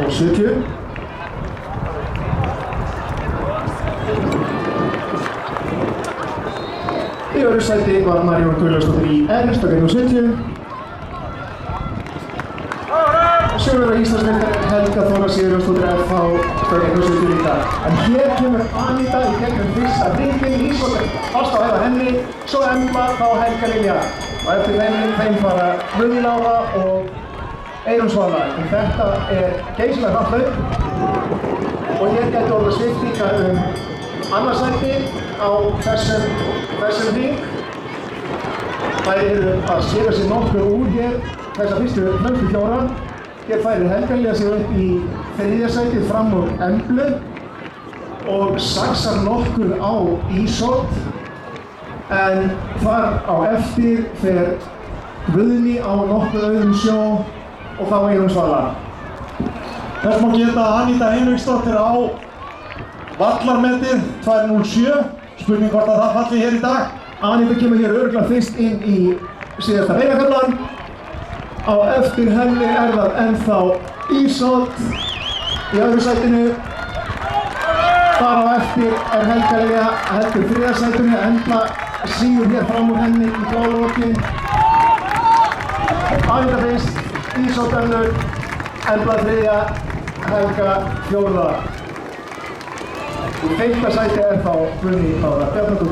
70. Í öðru sæti var Marjón Guðlaugsdóttir IR, stökk 70. Sigurvegari Íslandsmeistari Helga Þóra Sigurjónsdóttir FH, stökk 70 líka. En hér kemur Anita í gegnum fyrsta hringinn, Íslandsmeistari fast á hæða henni, svo Emma, þá Helga Lilja. Og eftir þeim fara Guðný Lára og Eyrún Svala. En þetta geysilega hratt hlaup og hér gæti orðið sviptingar annað sæti á þessum hring. Þær eru að skera sig nokkuð úr hér þessa fyrstu hlaupu fjóra. Hér færir Helga Lilja sig upp í þriðja sætið fram úr Emblu og saxar nokkuð á Ísold. En þar á eftir fer Guðný á nokkuð auðum sjó og þá Eyrún Svala. Þess má geta að Anita Hinriksdóttir á vallarmetið 2:07. Spurning hvort að það falli hér í dag. Anita kemur hér örugglega fyrst inn í síðasta beygakaflann. Á eftir henni það ennþá Ísold í öðru sætinu. Þar á eftir Helga Lilja heldur þriðja sætinu. Embla sígur hér fram úr henni í blálóki. Anita fyrst, Ísold önnur, Embla þriðja, Helga fjórða. Í fimmta sæti þá Guðný Lára Bjarnadóttir.